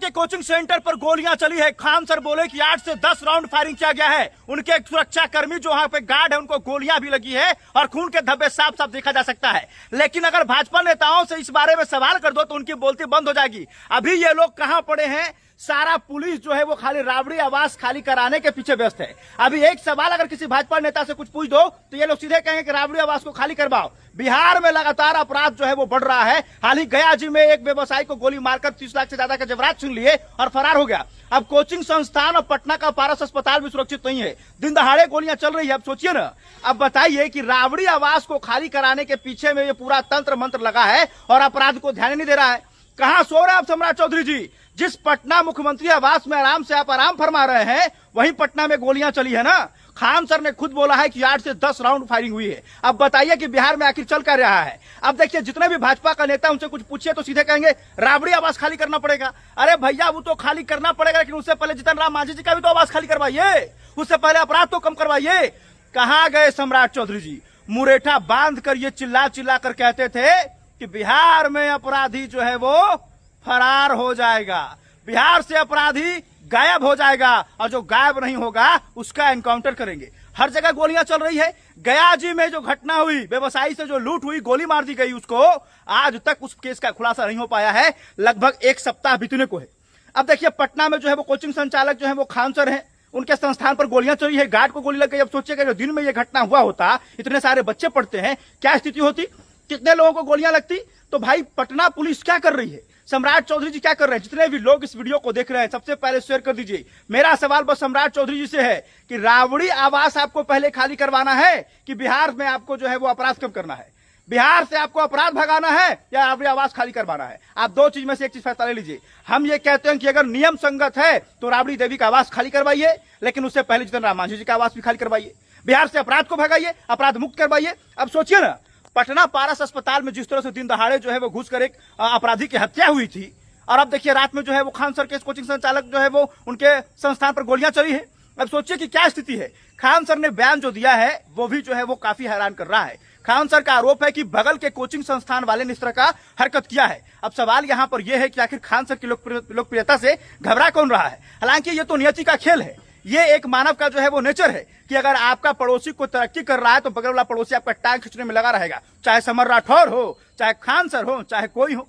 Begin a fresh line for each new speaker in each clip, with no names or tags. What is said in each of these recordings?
के coaching centre पर गोलियां चली है। खान सर बोले कि 8 से 10 राउंड फायरिंग किया गया है। उनके एक सुरक्षा कर्मी जो वहां पे गार्ड है उनको गोलियां भी लगी है और खून के धब्बे साफ साफ देखा जा सकता है। लेकिन अगर भाजपा नेताओं से इस बारे में सवाल कर दो तो उनकी बोलती बंद हो जाएगी। अभी ये लोग कहां पड़े हैं, सारा पुलिस जो है वो खाली राबड़ी आवास खाली कराने के पीछे व्यस्त है। अभी एक सवाल अगर किसी भाजपा नेता से कुछ पूछ दो तो ये लोग सीधे कहेंगे कि राबड़ी आवास को खाली करवाओ। बिहार में लगातार अपराध जो है वो बढ़ रहा है। हाल ही गया जी में एक व्यवसायी को गोली मारकर 30 लाख से ज्यादा का जेवरात छीन लिए और फरार हो गया। अब कोचिंग संस्थान और पटना का पारस अस्पताल भी सुरक्षित नहीं है। दिन दहाड़े गोलियां चल रही है। अब सोचिए ना, अब बताइए कि राबड़ी आवास को खाली कराने के पीछे में ये पूरा तंत्र मंत्र लगा है और अपराध को ध्यान नहीं दे रहा है। कहां सो रहे हैं आप सम्राट चौधरी जी? जिस पटना मुख्यमंत्री आवास में आराम से आप आराम फरमा रहे हैं वहीं पटना में गोलियां चली है ना। खान सर ने खुद बोला है कि 8 से 10 राउंड फायरिंग हुई है। अब बताइए कि बिहार में आखिर चल क्या रहा है। अब देखिए, जितने भी भाजपा का नेता उनसे कुछ पूछिए तो सीधे कहेंगे राबड़ी आवास खाली करना पड़ेगा। अरे भैया, वो तो खाली करना पड़ेगा, लेकिन उससे पहले जीतन राम मांझी जी का भी तो आवास खाली करवाइए। उससे पहले अपराध तो कम करवाइए। कहां गए सम्राट चौधरी जी? मुरेठा बांध कर ये चिल्ला चिल्ला कर कहते थे कि बिहार में अपराधी जो है वो फरार हो जाएगा, बिहार से अपराधी गायब हो जाएगा और जो गायब नहीं होगा उसका एनकाउंटर करेंगे। हर जगह गोलियां चल रही है। गया जी में जो घटना हुई, व्यवसायी से जो लूट हुई, गोली मार दी गई उसको, आज तक उस केस का खुलासा नहीं हो पाया है। लगभग एक सप्ताह बीतने को है। अब देखिए, पटना में जो है वो कोचिंग संचालक जो है वो खान सर है, उनके संस्थान पर गोलियां चली है, गार्ड को गोली लग गई। अब सोचिएगा, जो दिन में ये घटना हुआ होता, इतने सारे बच्चे पढ़ते हैं, क्या स्थिति होती, कितने लोगों को गोलियां लगती। तो भाई, पटना पुलिस क्या कर रही है, सम्राट चौधरी जी क्या कर रहे हैं? जितने भी लोग इस वीडियो को देख रहे हैं, सबसे पहले शेयर कर दीजिए। मेरा सवाल बस सम्राट चौधरी जी से है कि राबड़ी आवास आपको पहले खाली करवाना है कि बिहार में आपको जो है वो अपराध कम करना है? बिहार से आपको अपराध भगाना है या राबड़ी आवास खाली करवाना है? आप दो चीज में से एक चीज फैसला ले लीजिए। हम ये कहते हैं कि अगर नियम संगत है तो राबड़ी देवी का आवास खाली करवाइए, लेकिन उससे पहले जीतन राम मांझी जी का आवास भी खाली करवाइए। बिहार से अपराध को भगाइए, अपराध मुक्त करवाइए। अब सोचिए ना, पटना पारस अस्पताल में जिस तरह से दिन दहाड़े जो है वो घुसकर एक अपराधी की हत्या हुई थी, और अब देखिए रात में जो है वो खान सर के कोचिंग संचालक जो है वो उनके संस्थान पर गोलियां चली है। अब सोचिए कि क्या स्थिति है। खान सर ने बयान जो दिया है वो भी जो है वो काफी हैरान कर रहा है। खान सर का आरोप है कि बगल के कोचिंग संस्थान वाले ने इस तरह का हरकत किया है। अब सवाल यहाँ पर यह है कि आखिर खान सर की लोकप्रियता से घबरा कौन रहा है? हालांकि ये तो नियति का खेल है, ये एक मानव का जो है वो नेचर है कि अगर आपका पड़ोसी को तरक्की कर रहा है तो बगल वाला पड़ोसी आपका टांग खींचने में लगा रहेगा, चाहे समर राठौर हो, चाहे खान सर हो, चाहे कोई हो।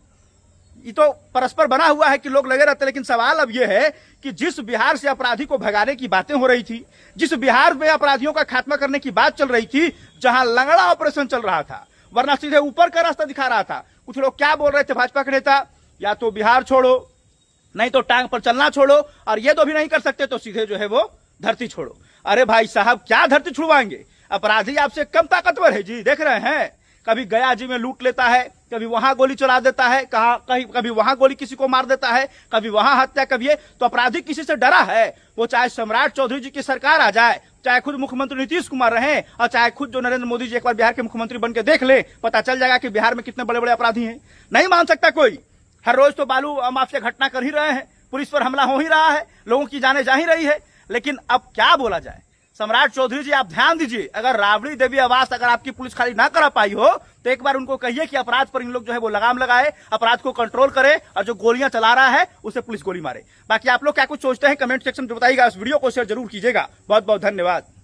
ये तो परस्पर बना हुआ है कि लोग लगे रहते हैं। लेकिन सवाल अब यह है कि जिस बिहार से अपराधी को भगाने की बातें हो रही थी, जिस बिहार में अपराधियों का खात्मा करने की बात चल रही थी, जहां लंगड़ा ऑपरेशन चल रहा था, वरना सीधे ऊपर का रास्ता दिखा रहा था, कुछ लोग क्या बोल रहे थे भाजपा के नेता, या तो बिहार छोड़ो, नहीं तो टांग पर चलना छोड़ो, और ये तो भी नहीं कर सकते तो सीधे जो है वो धरती छोड़ो। अरे भाई साहब, क्या धरती छुड़वाएंगे? अपराधी आपसे कम ताकतवर है जी। देख रहे हैं, कभी गया जी में लूट लेता है, कभी वहां गोली चला देता है, कभी वहां गोली किसी को मार देता है, कभी वहां हत्या, कभी ये। तो अपराधी किसी से डरा है? वो चाहे सम्राट चौधरी जी की सरकार आ जाए, चाहे खुद मुख्यमंत्री नीतीश कुमार रहे, और चाहे खुद जो नरेंद्र मोदी जी एक बार बिहार के मुख्यमंत्री बन के देख ले, पता चल जाएगा कि बिहार में कितने बड़े बड़े अपराधी हैं। नहीं मान सकता कोई। हर रोज तो बालू माफिया घटना कर ही रहे हैं, पुलिस पर हमला हो ही रहा है, लोगों की जाने जा ही रही है। लेकिन अब क्या बोला जाए? सम्राट चौधरी जी, आप ध्यान दीजिए। अगर राबड़ी देवी आवास अगर आपकी पुलिस खाली ना करा पाई हो तो एक बार उनको कहिए कि अपराध पर इन लोग जो है वो लगाम लगाए, अपराध को कंट्रोल करे, और जो गोलियां चला रहा है उसे पुलिस गोली मारे। बाकी आप लोग क्या कुछ सोचते हैं कमेंट सेक्शन में बताइएगा। इस वीडियो को शेयर जरूर कीजिएगा। बहुत बहुत धन्यवाद।